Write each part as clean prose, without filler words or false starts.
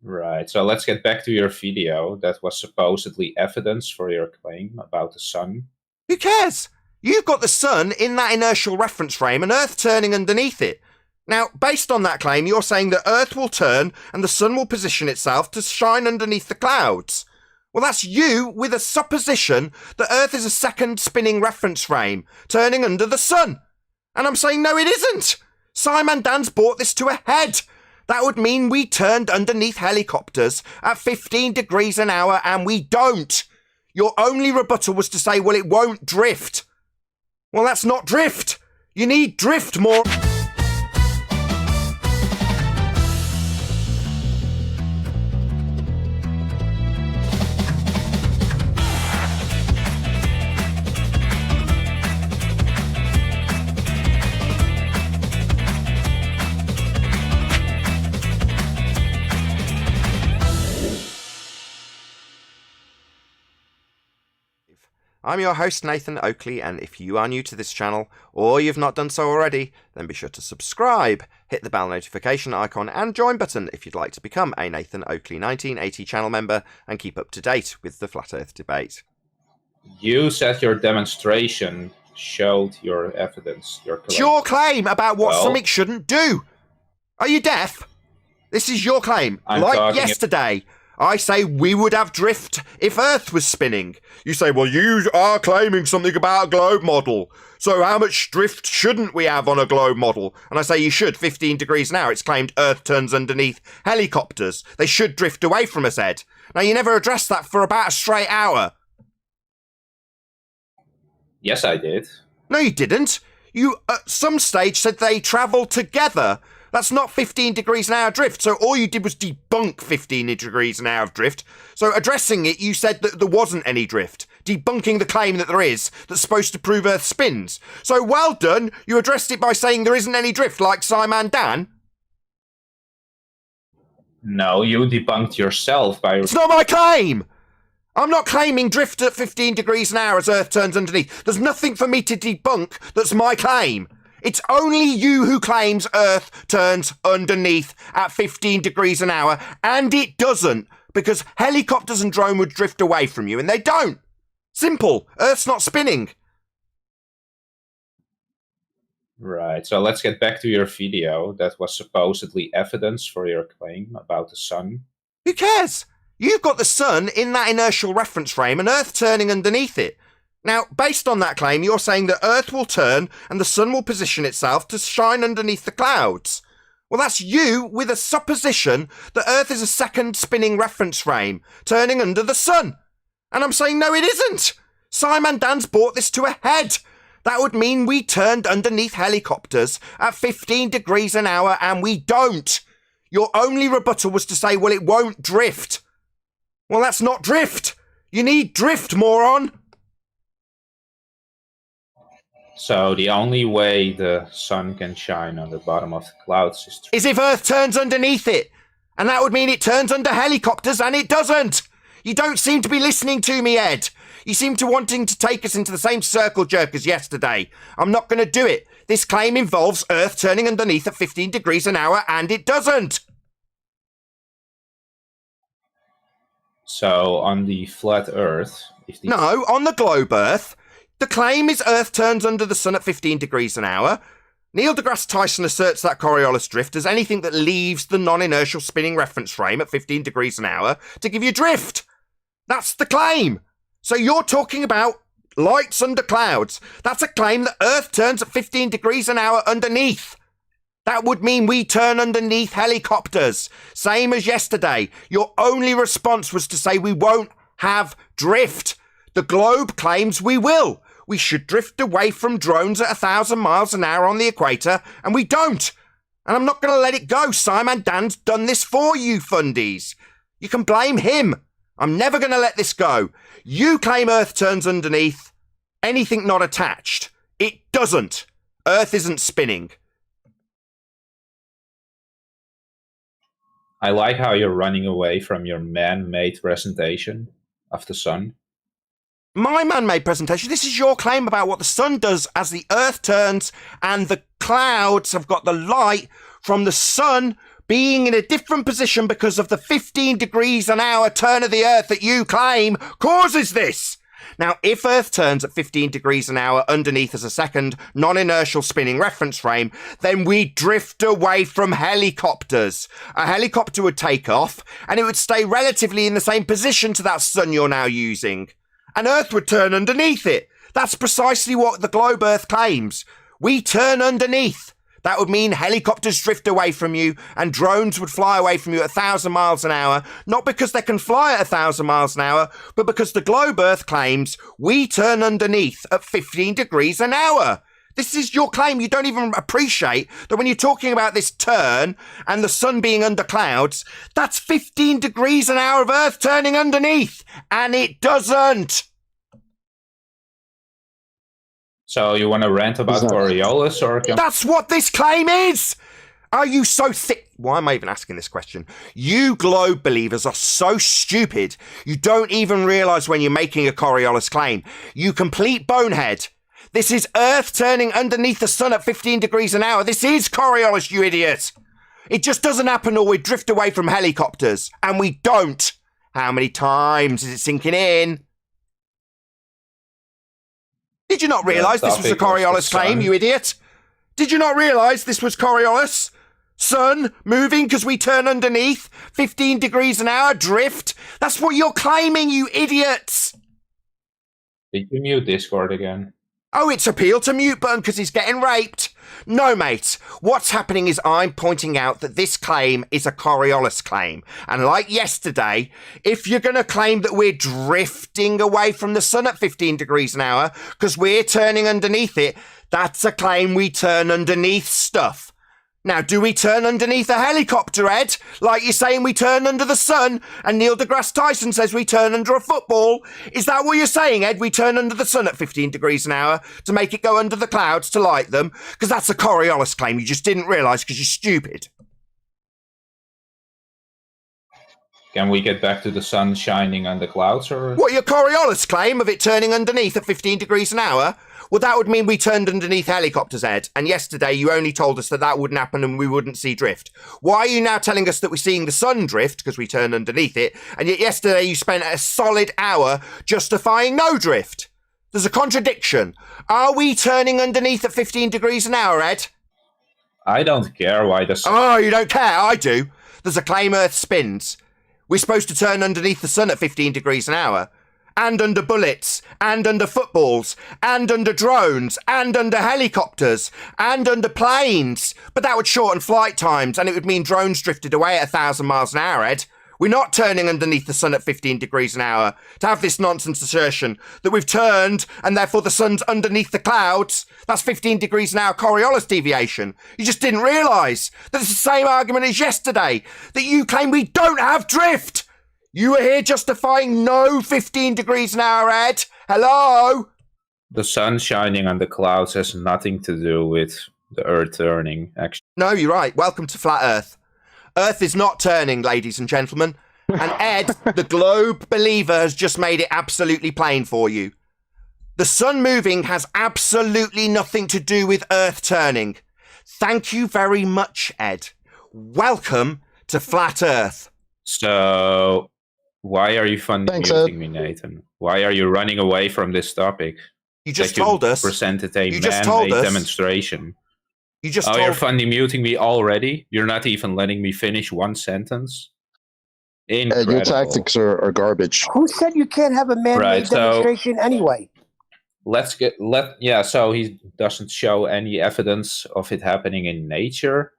Right, so let's get back to your video that was supposedly evidence for your claim about the sun. Who cares? You've got the sun in that inertial reference frame and Earth turning underneath it. Now, based on that claim, you're saying that Earth will turn and the sun will position itself to shine underneath the clouds. Well, that's you with a supposition that Earth is a second spinning reference frame, turning under the sun. And I'm saying, no, it isn't. SciManDan's brought this to a head. That would mean we turned underneath helicopters at 15 degrees an hour, and we don't. Your only rebuttal was to say, well, it won't drift. Well, that's not drift. You need drift more. I'm your host, Nathan Oakley, and if you are new to this channel, or you've not done so already, then be sure to subscribe, hit the bell notification icon and join button if you'd like to become a Nathan Oakley 1980 channel member and keep up to date with the Flat Earth debate. You said your demonstration showed your evidence, your claim. It's your claim about what something shouldn't do. Are you deaf? This is your claim. Like yesterday, I say we would have drift if Earth was spinning. You say, well, you are claiming something about a globe model. So how much drift shouldn't we have on a globe model? And I say you should, 15 degrees an hour. It's claimed Earth turns underneath helicopters. They should drift away from us, Ed. Now, you never addressed that for about a straight hour. Yes, I did. No, you didn't. You, at some stage, said they travel together. That's not 15 degrees an hour drift. So all you did was debunk 15 degrees an hour of drift. So addressing it, you said that there wasn't any drift. Debunking the claim that there is, that's supposed to prove Earth spins. So well done. You addressed it by saying there isn't any drift, like SciManDan. No, you debunked yourself by... It's not my claim! I'm not claiming drift at 15 degrees an hour as Earth turns underneath. There's nothing for me to debunk that's my claim. It's only you who claims Earth turns underneath at 15 degrees an hour, and it doesn't, because helicopters and drone would drift away from you, and they don't. Simple. Earth's not spinning. Right, so let's get back to your video that was supposedly evidence for your claim about the sun. Who cares? You've got the sun in that inertial reference frame and Earth turning underneath it. Now, based on that claim, you're saying that Earth will turn and the sun will position itself to shine underneath the clouds. Well, that's you with a supposition that Earth is a second spinning reference frame, turning under the sun. And I'm saying, no, it isn't. SciManDan's brought this to a head. That would mean we turned underneath helicopters at 15 degrees an hour, and we don't. Your only rebuttal was to say, well, it won't drift. Well, that's not drift. You need drift, moron. So the only way the sun can shine on the bottom of the clouds is if Earth turns underneath it. And that would mean it turns under helicopters, and it doesn't. You don't seem to be listening to me, Ed. You seem to wanting to take us into the same circle jerk as yesterday. I'm not going to do it. This claim involves Earth turning underneath at 15 degrees an hour, and it doesn't. So on the flat Earth... No, on the globe Earth. The claim is Earth turns under the sun at 15 degrees an hour. Neil deGrasse Tyson asserts that Coriolis drift as anything that leaves the non-inertial spinning reference frame at 15 degrees an hour to give you drift. That's the claim. So you're talking about lights under clouds. That's a claim that Earth turns at 15 degrees an hour underneath. That would mean we turn underneath helicopters. Same as yesterday. Your only response was to say we won't have drift. The globe claims we will. We should drift away from drones at 1,000 miles an hour on the equator, and we don't. And I'm not going to let it go. SciManDan's done this for you, fundies. You can blame him. I'm never going to let this go. You claim Earth turns underneath. Anything not attached. It doesn't. Earth isn't spinning. I like how you're running away from your man-made presentation of the sun. My man-made presentation, this is your claim about what the sun does as the Earth turns and the clouds have got the light from the sun being in a different position because of the 15 degrees an hour turn of the Earth that you claim causes this. Now, if Earth turns at 15 degrees an hour underneath as a second non-inertial spinning reference frame, then we drift away from helicopters. A helicopter would take off, and it would stay relatively in the same position to that sun you're now using. And Earth would turn underneath it. That's precisely what the globe Earth claims. We turn underneath. That would mean helicopters drift away from you and drones would fly away from you at 1,000 miles an hour, not because they can fly at 1,000 miles an hour, but because the globe Earth claims we turn underneath at 15 degrees an hour. This is your claim. You don't even appreciate that when you're talking about this turn and the sun being under clouds, that's 15 degrees an hour of Earth turning underneath, and it doesn't. So you want to rant about Coriolis, or That's what this claim is! Are you so thick? Why am I even asking this question? You globe believers are so stupid, you don't even realise when you're making a Coriolis claim. You complete bonehead. This is Earth turning underneath the sun at 15 degrees an hour. This is Coriolis, you idiot! It just doesn't happen or we drift away from helicopters. And we don't. How many times is it sinking in? Did you not realise this was a Coriolis claim, you idiot? Did you not realise this was Coriolis? Sun moving because we turn underneath, 15 degrees an hour, drift. That's what you're claiming, you idiots. Did you mute Discord again? Oh, it's appeal to mute button because he's getting raped. No, mate. What's happening is I'm pointing out that this claim is a Coriolis claim. And like yesterday, if you're going to claim that we're drifting away from the sun at 15 degrees an hour because we're turning underneath it, that's a claim we turn underneath stuff. Now, do we turn underneath a helicopter, Ed? Like you're saying we turn under the sun, and Neil deGrasse Tyson says we turn under a football? Is that what you're saying, Ed? We turn under the sun at 15 degrees an hour to make it go under the clouds to light them? Because that's a Coriolis claim you just didn't realise because you're stupid. Can we get back to the sun shining on the clouds? Or what, your Coriolis claim of it turning underneath at 15 degrees an hour? Well, that would mean we turned underneath helicopters, Ed. And yesterday you only told us that that wouldn't happen and we wouldn't see drift. Why are you now telling us that we're seeing the sun drift because we turn underneath it? And yet yesterday you spent a solid hour justifying no drift. There's a contradiction. Are we turning underneath at 15 degrees an hour, Ed? I don't care why the sun... Oh, you don't care? I do. There's a claim Earth spins. We're supposed to turn underneath the sun at 15 degrees an hour. And under bullets, and under footballs, and under drones, and under helicopters, and under planes. But that would shorten flight times, and it would mean drones drifted away at 1,000 miles an hour, Ed. We're not turning underneath the sun at 15 degrees an hour to have this nonsense assertion that we've turned, and therefore the sun's underneath the clouds. That's 15 degrees an hour Coriolis deviation. You just didn't realise that it's the same argument as yesterday, that you claim we don't have drift. You were here justifying no 15 degrees an hour, Ed. Hello? The sun shining on the clouds has nothing to do with the Earth turning, actually. No, you're right. Welcome to Flat Earth. Earth is not turning, ladies and gentlemen. And Ed, the globe believer, has just made it absolutely plain for you. The sun moving has absolutely nothing to do with Earth turning. Thank you very much, Ed. Welcome to Flat Earth. So... why are you muting me, Nathan? Why are you running away from this topic? You just told us. Presented a man-made demonstration. You just told... you're funny muting me already? You're not even letting me finish one sentence? Incredible. Your tactics are garbage. Who said you can't have a man-made demonstration anyway? So he doesn't show any evidence of it happening in nature.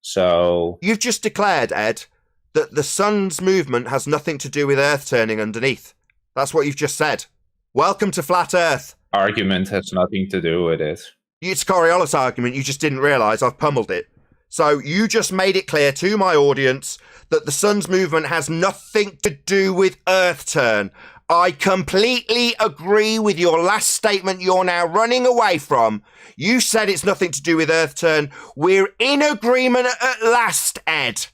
So... you've just declared, Ed, that the sun's movement has nothing to do with Earth turning underneath. That's what you've just said. Welcome to Flat Earth. Argument has nothing to do with it. It's Coriolis argument, you just didn't realise I've pummeled it. So you just made it clear to my audience that the sun's movement has nothing to do with Earth turn. I completely agree with your last statement you're now running away from. You said it's nothing to do with Earth turn. We're in agreement at last, Ed.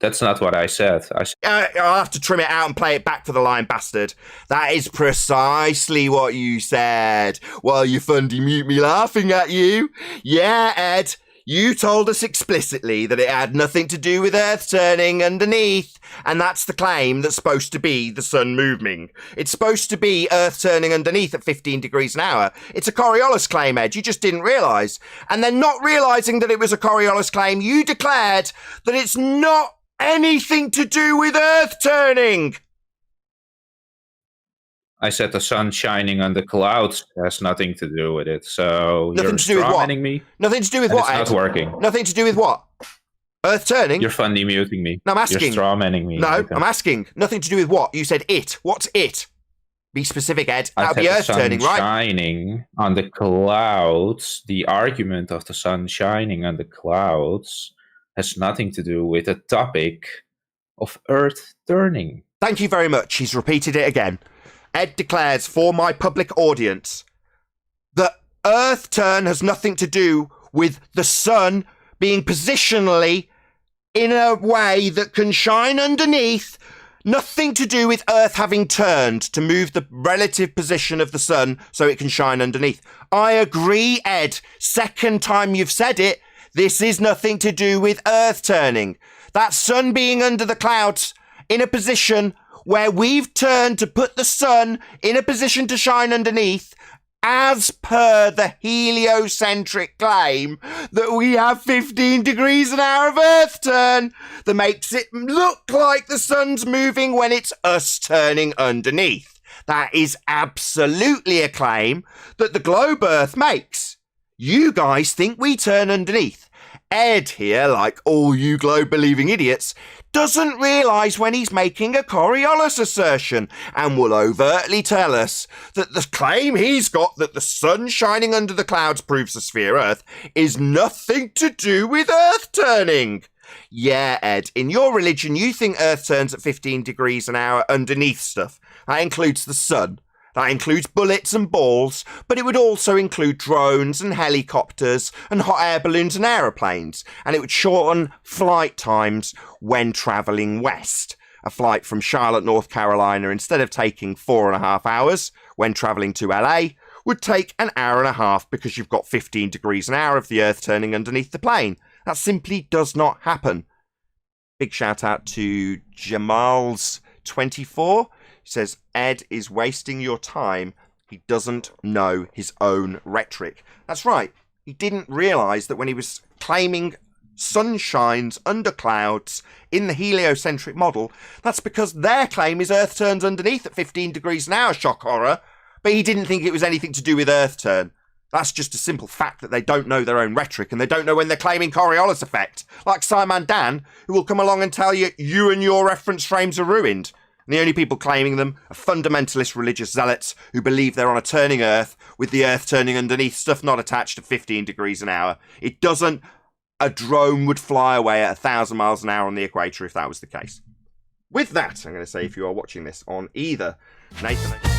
That's not what I said. I'll have to trim it out and play it back for the lying bastard. That is precisely what you said. Well, you fundy mute me laughing at you. Yeah, Ed. You told us explicitly that it had nothing to do with Earth turning underneath, and that's the claim that's supposed to be the sun moving. It's supposed to be Earth turning underneath at 15 degrees an hour. It's a Coriolis claim, Ed. You just didn't realise. And then not realising that it was a Coriolis claim, you declared that it's not anything to do with Earth turning. I said the sun shining on the clouds has nothing to do with it. So nothing you're to do with what? me. Nothing to do with what, Ed? It's not working. Nothing to do with what? Earth turning? You're funny muting me. No, I'm asking. You're strawmanning me. No, I'm asking. Nothing to do with what? You said it. What's it? Be specific, Ed. That'll be Earth turning, right? Shining on the clouds. The argument of the sun shining on the clouds has nothing to do with the topic of Earth turning. Thank you very much. He's repeated it again. Ed declares for my public audience that Earth turn has nothing to do with the sun being positionally in a way that can shine underneath. Nothing to do with Earth having turned to move the relative position of the sun so it can shine underneath. I agree, Ed. Second time you've said it. This is nothing to do with Earth turning. That sun being under the clouds in a position where we've turned to put the sun in a position to shine underneath, as per the heliocentric claim that we have 15 degrees an hour of Earth turn that makes it look like the sun's moving when it's us turning underneath. That is absolutely a claim that the globe Earth makes. You guys think we turn underneath. Ed here, like all you globe-believing idiots, doesn't realise when he's making a Coriolis assertion and will overtly tell us that the claim he's got that the sun shining under the clouds proves the sphere Earth is nothing to do with Earth turning. Yeah, Ed, in your religion you think Earth turns at 15 degrees an hour underneath stuff. That includes the sun. That includes bullets and balls, but it would also include drones and helicopters and hot air balloons and aeroplanes, and it would shorten flight times when travelling west. A flight from Charlotte, North Carolina, instead of taking 4.5 hours when travelling to LA, would take an hour and a half because you've got 15 degrees an hour of the Earth turning underneath the plane. That simply does not happen. Big shout out to Jamal's24. He says, Ed is wasting your time. He doesn't know his own rhetoric. That's right. He didn't realise that when he was claiming sun shines under clouds in the heliocentric model, that's because their claim is Earth turns underneath at 15 degrees an hour, shock horror. But he didn't think it was anything to do with Earth turn. That's just a simple fact that they don't know their own rhetoric and they don't know when they're claiming Coriolis effect. Like SciManDan, who will come along and tell you you and your reference frames are ruined. And the only people claiming them are fundamentalist religious zealots who believe they're on a turning Earth with the Earth turning underneath, stuff not attached at 15 degrees an hour. It doesn't. A drone would fly away at 1,000 miles an hour on the equator if that was the case. With that, I'm going to say if you are watching this on either Nathan...